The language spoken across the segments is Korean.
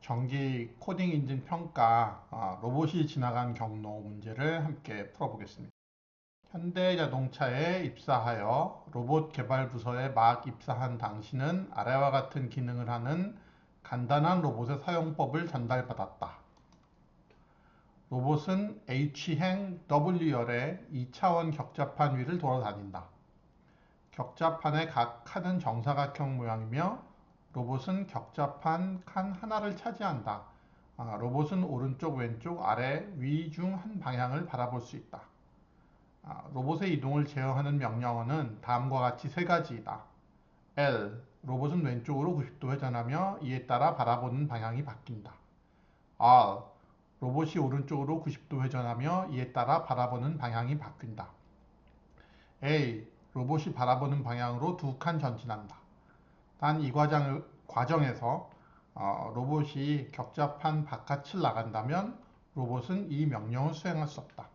정기 코딩 인증 평가 로봇이 지나간 경로 문제를 함께 풀어보겠습니다. 현대자동차에 입사하여 로봇 개발 부서에 막 입사한 당신은 아래와 같은 기능을 하는 간단한 로봇의 사용법을 전달받았다. 로봇은 H행 W열의 2차원 격자판 위를 돌아다닌다. 격자판의 각 칸은 정사각형 모양이며 로봇은 격자판 칸 하나를 차지한다. 로봇은 오른쪽, 왼쪽, 아래, 위 중 한 방향을 바라볼 수 있다. 로봇의 이동을 제어하는 명령어는 다음과 같이 세 가지이다. L. 로봇은 왼쪽으로 90도 회전하며 이에 따라 바라보는 방향이 바뀐다. R. 로봇이 오른쪽으로 90도 회전하며 이에 따라 바라보는 방향이 바뀐다. A. 로봇이 바라보는 방향으로 두 칸 전진한다. 단 이 과정에서 로봇이 격자판 바깥을 나간다면 로봇은 이 명령을 수행할 수 없다.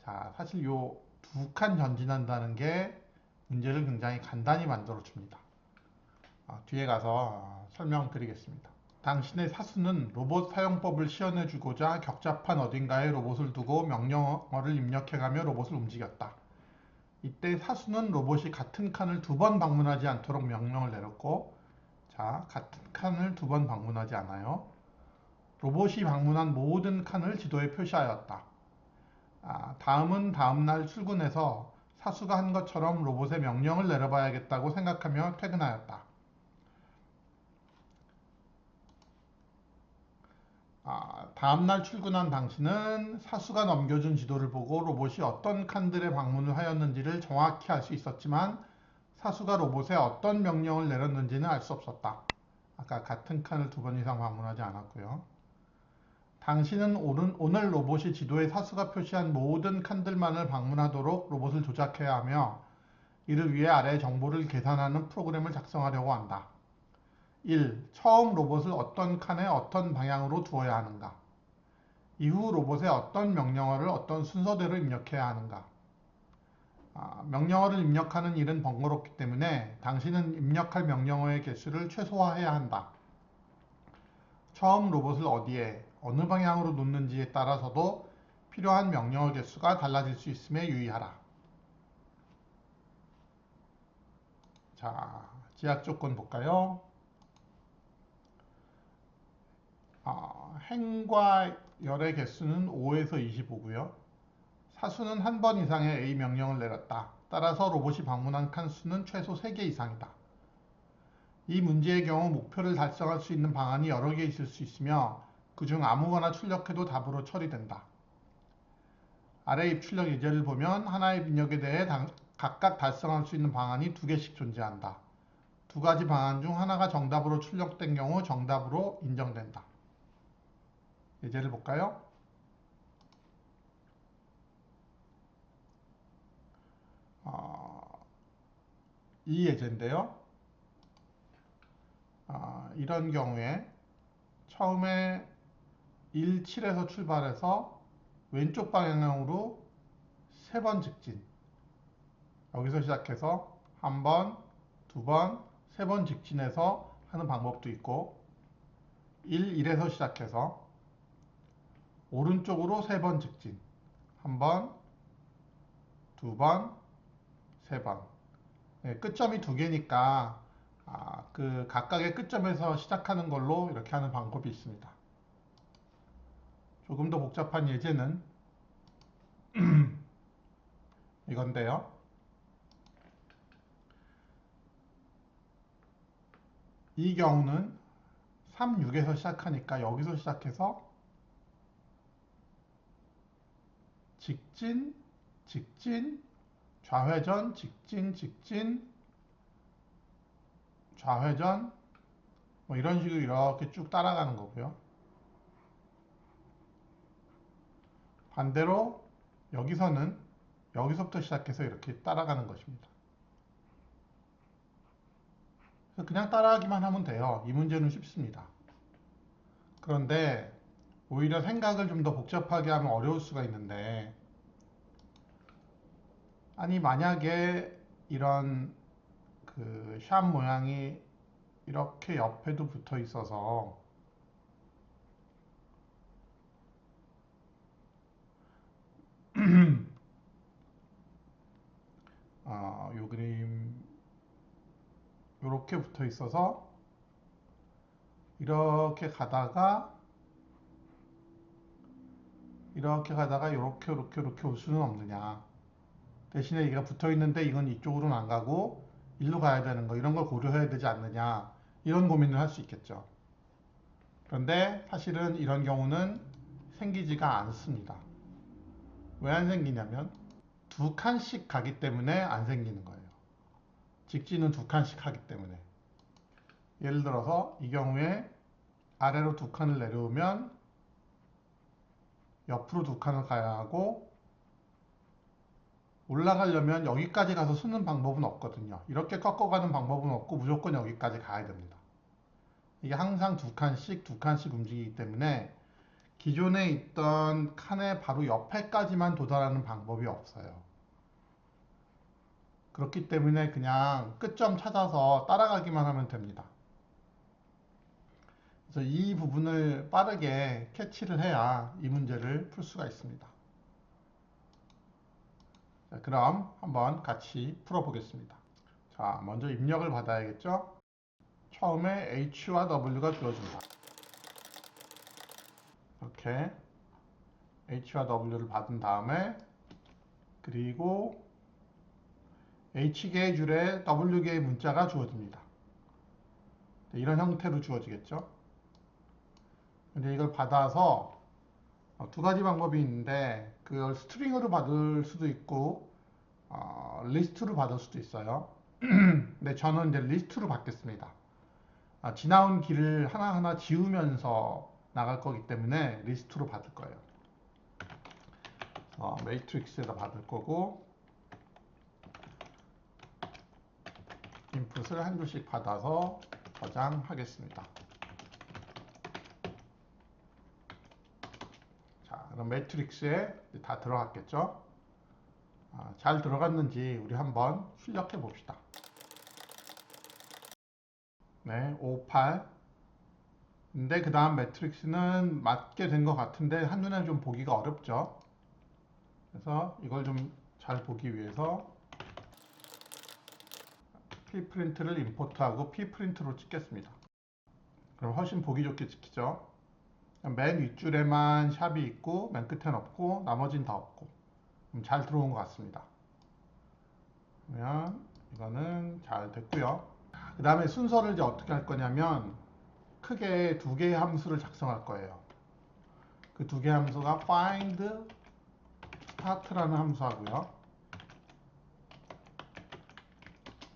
자, 사실 요 두 칸 전진한다는 게 문제를 굉장히 간단히 만들어 줍니다. 뒤에 가서 설명드리겠습니다. 당신의 사수는 로봇 사용법을 시연해 주고자 격자판 어딘가에 로봇을 두고 명령어를 입력해가며 로봇을 움직였다. 이때 사수는 로봇이 같은 칸을 두 번 방문하지 않도록 명령을 내렸고, 자, 같은 칸을 두 번 방문하지 않아요. 로봇이 방문한 모든 칸을 지도에 표시하였다. 다음은 다음날 출근해서 사수가 한 것처럼 로봇에 명령을 내려봐야겠다고 생각하며 퇴근하였다. 다음날 출근한 당신은 사수가 넘겨준 지도를 보고 로봇이 어떤 칸들에 방문을 하였는지를 정확히 알 수 있었지만 사수가 로봇에 어떤 명령을 내렸는지는 알 수 없었다. 아까 같은 칸을 두 번 이상 방문하지 않았고요. 당신은 오늘 로봇이 지도에 사수가 표시한 모든 칸들만을 방문하도록 로봇을 조작해야 하며 이를 위해 아래 정보를 계산하는 프로그램을 작성하려고 한다. 1. 처음 로봇을 어떤 칸에 어떤 방향으로 두어야 하는가? 이후 로봇에 어떤 명령어를 어떤 순서대로 입력해야 하는가? 명령어를 입력하는 일은 번거롭기 때문에 당신은 입력할 명령어의 개수를 최소화해야 한다. 처음 로봇을 어디에, 어느 방향으로 놓는지에 따라서도 필요한 명령어 개수가 달라질 수 있음에 유의하라. 자, 제약 조건 볼까요? 행과 열의 개수는 5에서 25고요. 사수는 한 번 이상의 A 명령을 내렸다. 따라서 로봇이 방문한 칸 수는 최소 3개 이상이다. 이 문제의 경우 목표를 달성할 수 있는 방안이 여러 개 있을 수 있으며 그중 아무거나 출력해도 답으로 처리된다. 아래 입출력 예제를 보면 하나의 입력에 대해 각각 달성할 수 있는 방안이 2개씩 존재한다. 두 가지 방안 중 하나가 정답으로 출력된 경우 정답으로 인정된다. 예제를 볼까요? 이 예제인데요. 이런 경우에 처음에 1, 7에서 출발해서 왼쪽 방향으로 3번 직진, 여기서 시작해서 한 번, 두 번, 3번 직진해서 하는 방법도 있고 1에서 시작해서 오른쪽으로 3번 직진, 한 번, 두 번, 3번. 네, 끝점이 2개니까 그 각각의 끝점에서 시작하는 걸로 이렇게 하는 방법이 있습니다. 조금 더 복잡한 예제는 이건데요. 이 경우는 3, 6에서 시작하니까 여기서 시작해서 직진, 직진, 좌회전, 직진, 직진, 좌회전, 뭐 이런 식으로 이렇게 쭉 따라가는 거고요. 반대로 여기서는 여기서부터 시작해서 이렇게 따라가는 것입니다. 그냥 따라하기만 하면 돼요. 이 문제는 쉽습니다. 그런데 오히려 생각을 좀 더 복잡하게 하면 어려울 수가 있는데, 아니 만약에 이런 그 샵 모양이 이렇게 옆에도 붙어 있어서 요 그림 이렇게 붙어 있어서 이렇게 가다가 이렇게 이렇게 올 수는 없느냐. 대신에 얘가 붙어 있는데 이건 이쪽으로는 안 가고 일로 가야 되는 거, 이런 걸 고려해야 되지 않느냐, 이런 고민을 할 수 있겠죠. 그런데 사실은 이런 경우는 생기지가 않습니다. 왜 안 생기냐면 두 칸씩 가기 때문에 안 생기는 거예요. 직진은 두 칸씩 하기 때문에. 예를 들어서 이 경우에 아래로 두 칸을 내려오면 옆으로 두 칸을 가야 하고, 올라가려면 여기까지 가서 쓰는 방법은 없거든요. 이렇게 꺾어가는 방법은 없고 무조건 여기까지 가야 됩니다. 이게 항상 두 칸씩 움직이기 때문에 기존에 있던 칸의 바로 옆에까지만 도달하는 방법이 없어요. 그렇기 때문에 그냥 끝점 찾아서 따라가기만 하면 됩니다. 그래서 이 부분을 빠르게 캐치를 해야 이 문제를 풀 수가 있습니다. 자, 그럼 한번 같이 풀어보겠습니다. 자, 먼저 입력을 받아야겠죠? 처음에 H와 W가 주어진다. 이렇게 H와 W를 받은 다음에, 그리고 H개의 줄에 W개의 문자가 주어집니다. 이런 형태로 주어지겠죠? 근데 이걸 받아서 두 가지 방법이 있는데, 그걸 스트링으로 받을 수도 있고 리스트로 받을 수도 있어요. 근데 저는 이제 리스트로 받겠습니다. 지나온 길을 하나하나 지우면서 나갈 거기 때문에 리스트로 받을 거예요. 매트릭스에다 받을 거고, 인풋을 한 줄씩 받아서 저장하겠습니다. 자, 그럼 매트릭스에 다 들어갔겠죠? 잘 들어갔는지 우리 한번 출력해 봅시다. 네, 5, 8. 근데 그 다음 매트릭스는 맞게 된 것 같은데 한눈에 좀 보기가 어렵죠. 그래서 이걸 좀 잘 보기 위해서 pprint를 임포트하고 pprint로 찍겠습니다. 그럼 훨씬 보기 좋게 찍히죠. 맨 윗줄에만 샵이 있고 맨 끝엔 없고 나머지는 다 없고, 잘 들어온 것 같습니다. 그러면 이거는 잘 됐고요. 그 다음에 순서를 이제 어떻게 할 거냐면 크게 두 개의 함수를 작성할 거예요. 그 두 개의 함수가 find start라는 함수하고요.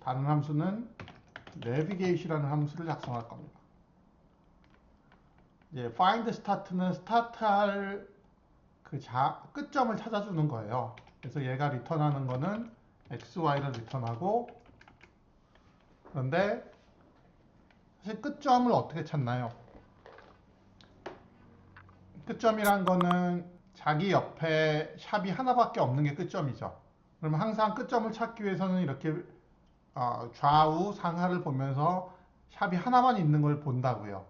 다른 함수는 navigate이라는 함수를 작성할 겁니다. 이제 find start는 스타트할 그 끝점을 찾아주는 거예요. 그래서 얘가 리턴하는 거는 xy를 리턴하고, 그런데 사실 끝점을 어떻게 찾나요? 끝점이란 거는 자기 옆에 샵이 하나밖에 없는 게 끝점이죠. 그러면 항상 끝점을 찾기 위해서는 이렇게 좌우 상하를 보면서 샵이 하나만 있는 걸 본다고요.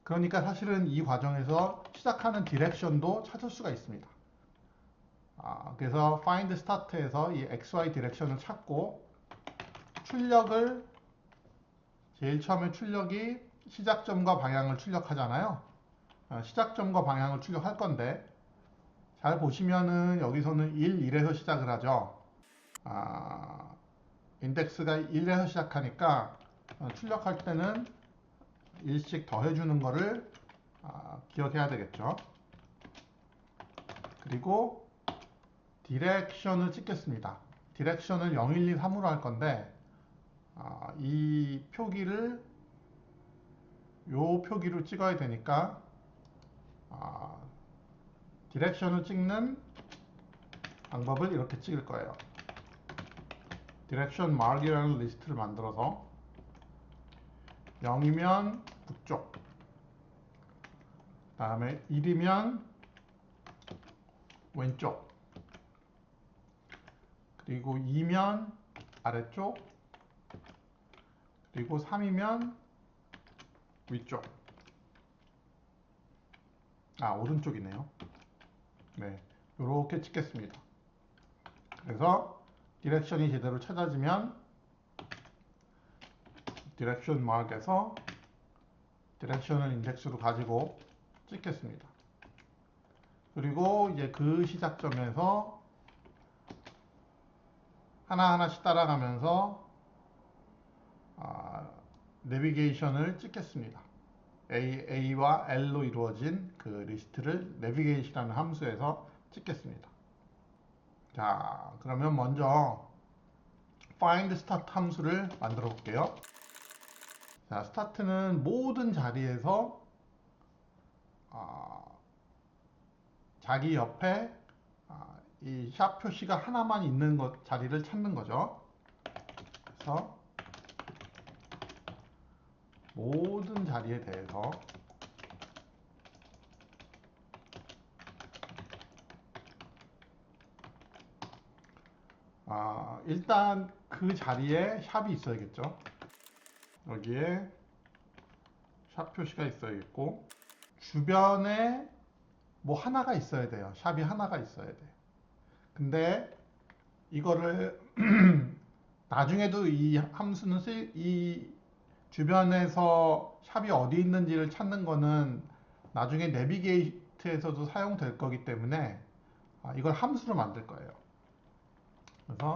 그러니까 사실은 이 과정에서 시작하는 디렉션도 찾을 수가 있습니다. 그래서 find start에서 이 xy 디렉션을 찾고, 출력을 제일 처음에 출력이 시작점과 방향을 출력하잖아요. 시작점과 방향을 출력할 건데, 잘 보시면은 여기서는 1에서 시작을 하죠. 인덱스가 1에서 시작하니까 출력할 때는 1씩 더해주는 거를 기억해야 되겠죠. 그리고 디렉션을 찍겠습니다. 디렉션을 0, 1, 2, 3으로 할 건데, 이 표기를 요 표기로 찍어야 되니까 디렉션을 찍는 방법을 이렇게 찍을 거예요. 디렉션 mark이라는 리스트를 만들어서 0이면 북쪽, 그 다음에 1이면 왼쪽, 그리고 2면 아래쪽, 그리고 3이면 위쪽. 오른쪽이네요. 네, 이렇게 찍겠습니다. 그래서 디렉션이 제대로 찾아지면 디렉션 마크에서 디렉션을 인덱스로 가지고 찍겠습니다. 그리고 이제 그 시작점에서 하나하나씩 따라가면서 내비게이션을 찍겠습니다. A와 L로 이루어진 그 리스트를 내비게이션이라는 함수에서 찍겠습니다. 자, 그러면 먼저 find start 함수를 만들어 볼게요. 자, start는 모든 자리에서 자기 옆에 이 샵 표시가 하나만 있는 자리를 찾는 거죠. 그래서 모든 자리에 대해서 일단 그 자리에 샵이 있어야겠죠. 여기에 샵 표시가 있어야겠고 주변에 뭐 하나가 있어야 돼요. 샵이 하나가 있어야 돼. 근데 이거를 나중에도 이 함수는 이 주변에서 샵이 어디 있는지를 찾는 거는 나중에 내비게이트에서도 사용될 거기 때문에 이걸 함수로 만들 거예요. 그래서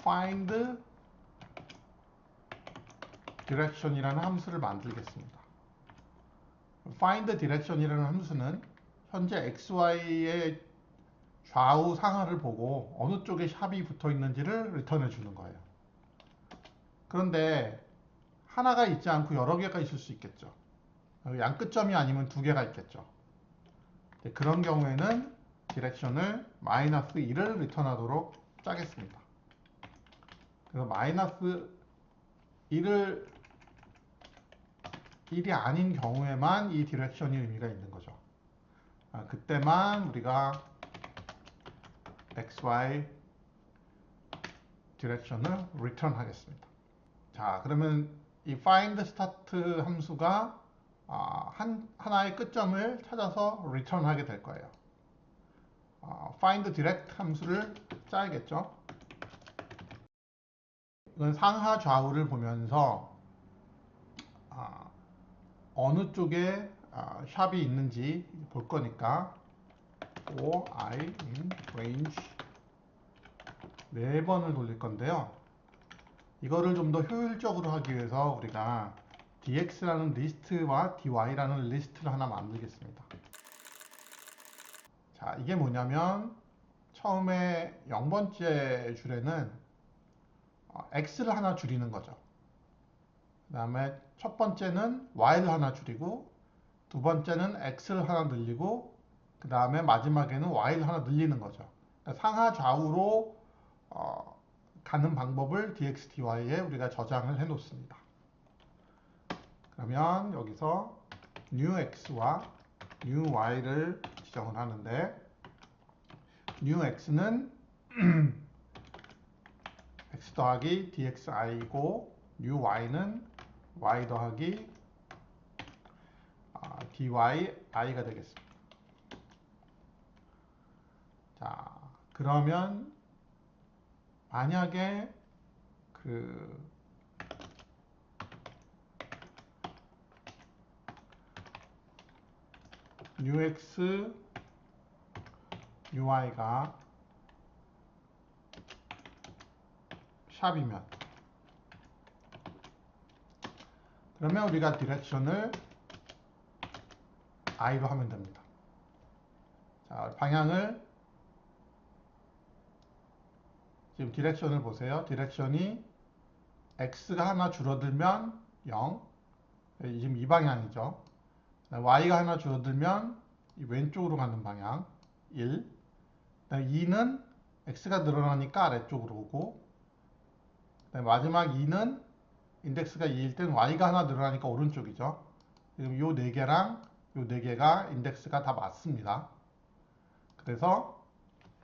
find direction이라는 함수를 만들겠습니다. find direction이라는 함수는 현재 XY의 좌우 상하를 보고 어느 쪽에 샵이 붙어 있는지를 리턴해 주는 거예요. 그런데 하나가 있지 않고 여러 개가 있을 수 있겠죠. 양 끝점이 아니면 두 개가 있겠죠. 그런 경우에는 디렉션을 -2를 리턴하도록 짜겠습니다. 그래서 -1이 아닌 경우에만 이 디렉션이 의미가 있는 거죠. 그때만 우리가 XY 디렉션을 리턴 하겠습니다. 자, 그러면 이 find start 함수가 하나의 끝점을 찾아서 return 하게 될 거예요. find direct 함수를 짜야겠죠. 이건 상하 좌우를 보면서 어느 쪽에 샵이 있는지 볼 거니까 for I in range 4번을 돌릴 건데요. 이거를 좀 더 효율적으로 하기 위해서 우리가 dx라는 리스트와 dy라는 리스트를 하나 만들겠습니다. 자, 이게 뭐냐면 처음에 0번째 줄에는 x를 하나 줄이는 거죠. 그 다음에 첫 번째는 y를 하나 줄이고 두 번째는 x를 하나 늘리고 그 다음에 마지막에는 y를 하나 늘리는 거죠. 그러니까 상하 좌우로 가는 방법을 dx, dy에 우리가 저장을 해 놓습니다. 그러면 여기서 new x와 new y를 지정을 하는데 new x는 x 더하기 dxi이고 new y는 y 더하기 dyi가 되겠습니다. 자, 그러면 만약에 new x, new y가 샵이면 그러면 우리가 디렉션을 i로 하면 됩니다. 자, 방향을 지금 디렉션을 보세요. 디렉션이 x가 하나 줄어들면 0, 지금 이 방향이죠. y가 하나 줄어들면 이 왼쪽으로 가는 방향 1, 2는 x가 늘어나니까 아래쪽으로 오고 마지막 2는 인덱스가 2일 땐 y가 하나 늘어나니까 오른쪽이죠. 지금 요 4개랑 요 4개가 인덱스가 다 맞습니다. 그래서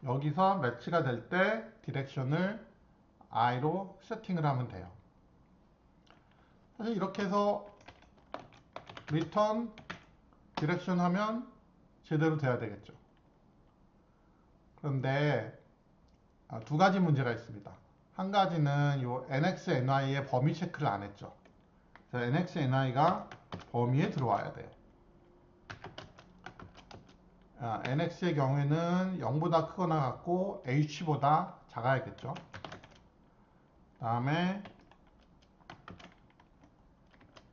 여기서 매치가 될 때 디렉션을 i로 세팅을 하면 돼요. 사실 이렇게 해서 return 디렉션 하면 제대로 돼야 되겠죠. 그런데 두 가지 문제가 있습니다. 한 가지는 요 nx, ny의 범위 체크를 안 했죠. 그래서 nx, ny가 범위에 들어와야 돼요. nx의 경우에는 0보다 크거나 같고 h보다 작아야겠죠. 다음에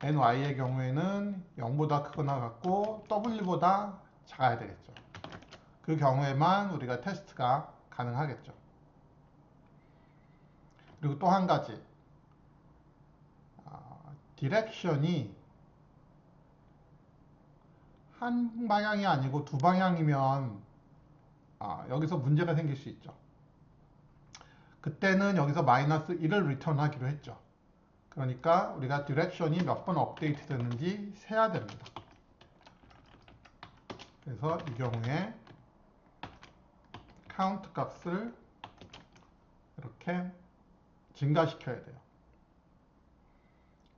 ny의 경우에는 0보다 크거나 같고 w보다 작아야 되겠죠. 그 경우에만 우리가 테스트가 가능하겠죠. 그리고 또 한 가지, 디렉션이 한 방향이 아니고 두 방향이면 여기서 문제가 생길 수 있죠. 그때는 여기서 마이너스 1을 리턴하기로 했죠. 그러니까 우리가 디렉션이 몇 번 업데이트 됐는지 세야 됩니다. 그래서 이 경우에 count 값을 이렇게 증가시켜야 돼요.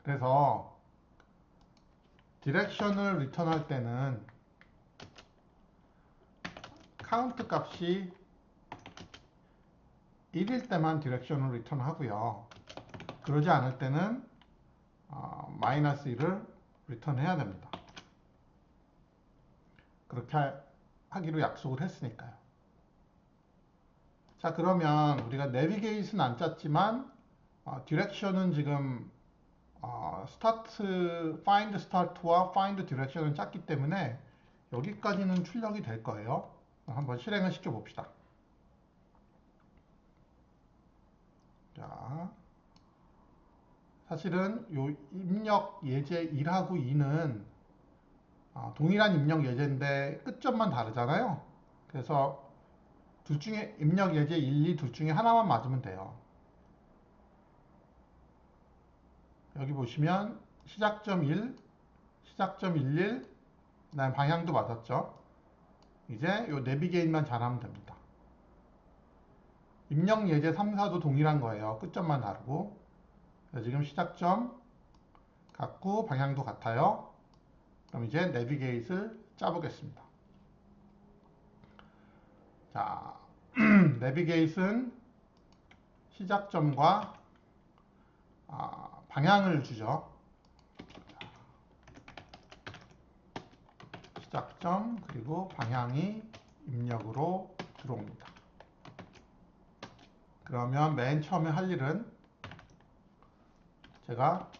그래서 디렉션을 리턴할 때는 count 값이 1일 때만 디렉션을 리턴하고요. 그러지 않을 때는 마이너스 1을 리턴해야 됩니다. 그렇게 하기로 약속을 했으니까요. 자, 그러면 우리가 내비게이트는 안 짰지만 디렉션은 지금 find start와 find direction을 짰기 때문에 여기까지는 출력이 될 거예요. 한번 실행을 시켜 봅시다. 자, 사실은 요 입력 예제 1하고 2는 동일한 입력 예제인데 끝점만 다르잖아요. 그래서 둘 중에 입력 예제 1, 2 둘 중에 하나만 맞으면 돼요. 여기 보시면 시작점 1, 시작점 11, 그다음 방향도 맞았죠. 이제 요 내비게이트만 잘하면 됩니다. 입력 예제 3, 4도 동일한 거예요. 끝점만 다르고. 지금 시작점 같고 방향도 같아요. 그럼 이제 내비게이트를 짜보겠습니다. 자, 내비게이트는 시작점과 방향을 주죠. 시작점 그리고 방향이 입력으로 들어옵니다. 그러면 맨 처음에 할 일은 제가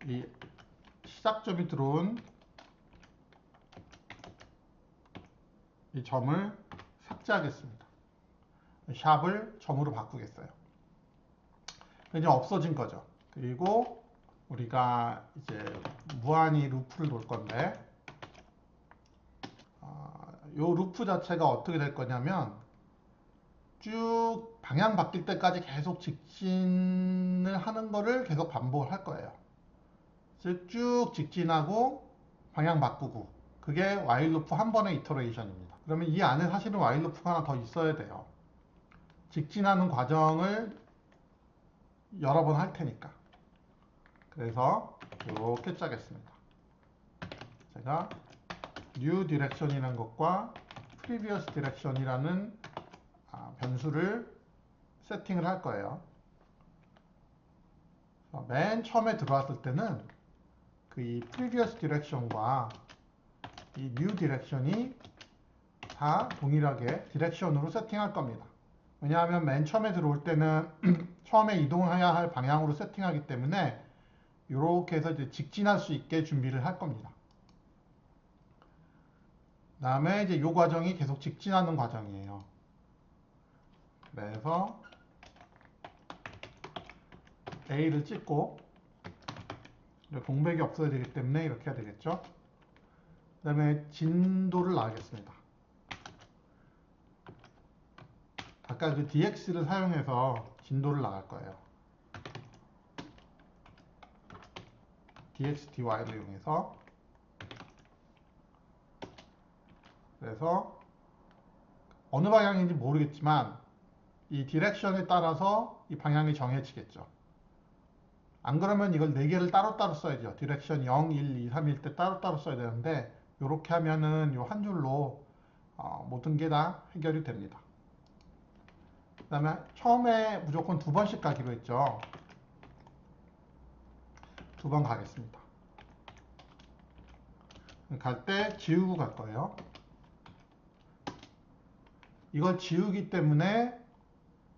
이 시작점이 들어온 이 점을 삭제하겠습니다. 샵을 점으로 바꾸겠어요. 이제 없어진 거죠. 그리고 우리가 이제 무한히 루프를 돌 건데 이 루프 자체가 어떻게 될 거냐면 쭉 방향 바뀔 때까지 계속 직진을 하는 거를 계속 반복을 할 거예요. 즉 쭉 직진하고 방향 바꾸고 그게 while 루프 한 번의 이터레이션입니다. 그러면 이 안에 사실은 while 루프가 하나 더 있어야 돼요. 직진하는 과정을 여러 번 할 테니까. 그래서 이렇게 짜겠습니다. 제가 new direction이라는 것과 previous direction이라는 변수를 세팅을 할 거예요. 맨 처음에 들어왔을 때는 그 이 previous direction과 이 new direction이 다 동일하게 디렉션으로 세팅할 겁니다. 왜냐하면 맨 처음에 들어올 때는 처음에 이동해야 할 방향으로 세팅하기 때문에 이렇게 해서 이제 직진할 수 있게 준비를 할 겁니다. 그 다음에 이제 이 과정이 계속 직진하는 과정이에요. 그래서 A를 찍고 공백이 없어야 되기 때문에 이렇게 해야 되겠죠. 그 다음에 진도를 나가겠습니다. 아까 그 dx를 사용해서 진도를 나갈 거예요. dx, dy를 이용해서. 그래서 어느 방향인지 모르겠지만 이 디렉션에 따라서 이 방향이 정해지겠죠. 안 그러면 이걸 4개를 따로따로 써야죠. 디렉션 0, 1, 2, 3일 때 따로따로 써야 되는데 이렇게 하면은 이 한 줄로 모든 게 다 해결이 됩니다. 그 다음에 처음에 무조건 2번씩 가기로 했죠. 2번 가겠습니다. 갈 때 지우고 갈 거예요. 이걸 지우기 때문에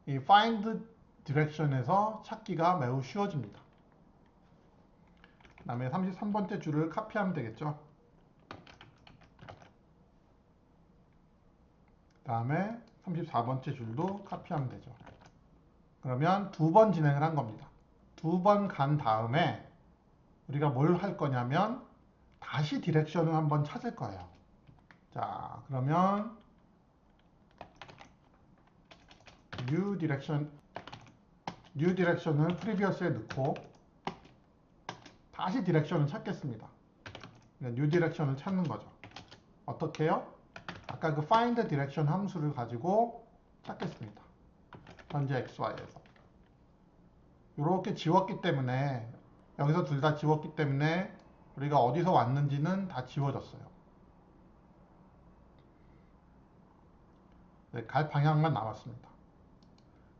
이 find direction에서 찾기가 매우 쉬워집니다. 그 다음에 33번째 줄을 카피하면 되겠죠. 그 다음에 34번째 줄도 카피하면 되죠. 그러면 2번 진행을 한 겁니다. 2번 간 다음에 우리가 뭘 할 거냐면 다시 디렉션을 한번 찾을 거예요. 자, 그러면 new direction을 previous에 넣고 다시 디렉션을 찾겠습니다. new direction을 찾는 거죠. 어떻게 해요? 아까 그 find direction 함수를 가지고 찾겠습니다. 현재 XY에서. 이렇게 지웠기 때문에 여기서 둘 다 지웠기 때문에 우리가 어디서 왔는지는 다 지워졌어요. 네, 갈 방향만 남았습니다.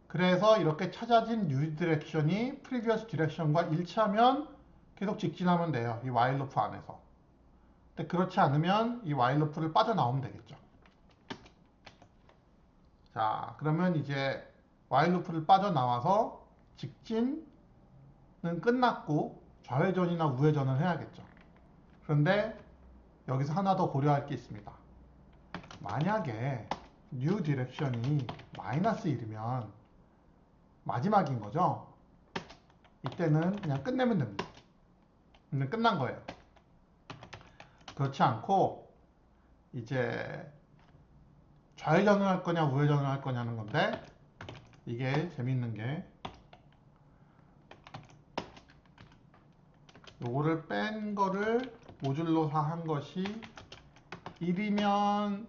그래서 이렇게 찾아진 new direction이 previous direction과 일치하면 계속 직진하면 돼요. 이 while loop 안에서. 근데 그렇지 않으면 이 while loop를 빠져나오면 되겠죠. 자, 그러면 이제 while loop를 빠져나와서 직진은 끝났고 좌회전이나 우회전을 해야겠죠. 그런데 여기서 하나 더 고려할 게 있습니다. 만약에 new direction이 마이너스 1이면 마지막인 거죠. 이때는 그냥 끝내면 됩니다. 끝난 거예요. 그렇지 않고 이제 좌회전을 할 거냐 우회전을 할 거냐는 건데 이게 재밌는 게 요거를 뺀 거를 모듈로 한 것이 1이면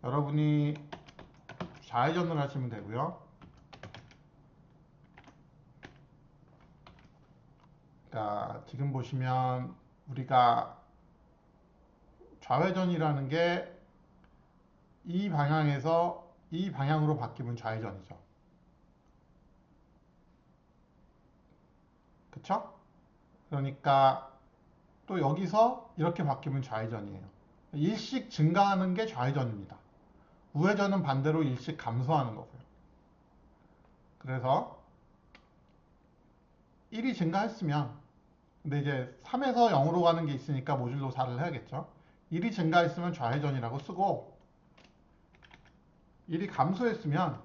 여러분이 좌회전을 하시면 되고요. 그러니까 지금 보시면 우리가 좌회전이라는 게 이 방향에서 이 방향으로 바뀌면 좌회전이죠. 그쵸? 그러니까 또 여기서 이렇게 바뀌면 좌회전이에요. 일씩 증가하는 게 좌회전입니다. 우회전은 반대로 일씩 감소하는 거고요. 그래서 1이 증가했으면 근데 이제 3에서 0으로 가는 게 있으니까 모듈로 4를 해야겠죠. 1이 증가했으면 좌회전이라고 쓰고 1이 감소했으면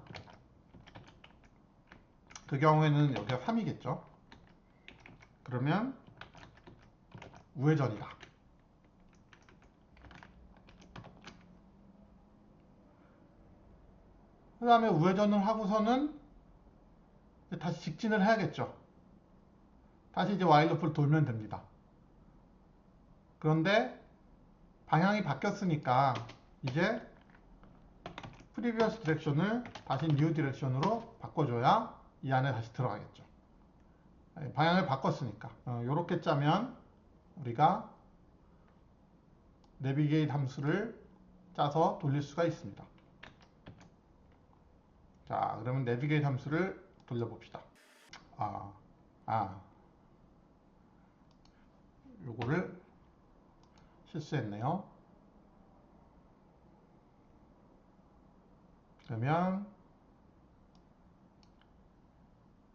그 경우에는 여기가 3이겠죠. 그러면 우회전이다. 그 다음에 우회전을 하고서는 다시 직진을 해야겠죠. 다시 이제 while loop를 돌면 됩니다. 그런데 방향이 바뀌었으니까 이제 previous direction을 다시 new direction으로 바꿔줘야 이 안에 다시 들어가겠죠. 방향을 바꿨으니까 이렇게 짜면 우리가 navigate 함수를 짜서 돌릴 수가 있습니다. 자, 그러면 navigate 함수를 돌려봅시다. 요거를 실수했네요. 그러면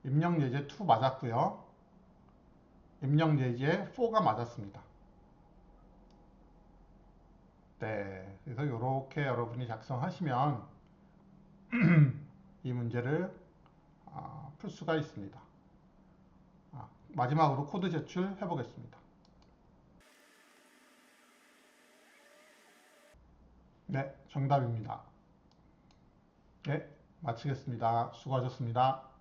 입력 예제 2 맞았고요. 입력 예제 4가 맞았습니다. 네, 그래서 이렇게 여러분이 작성하시면 이 문제를 풀 수가 있습니다. 마지막으로 코드 제출해 보겠습니다. 네, 정답입니다. 네, 마치겠습니다. 수고하셨습니다.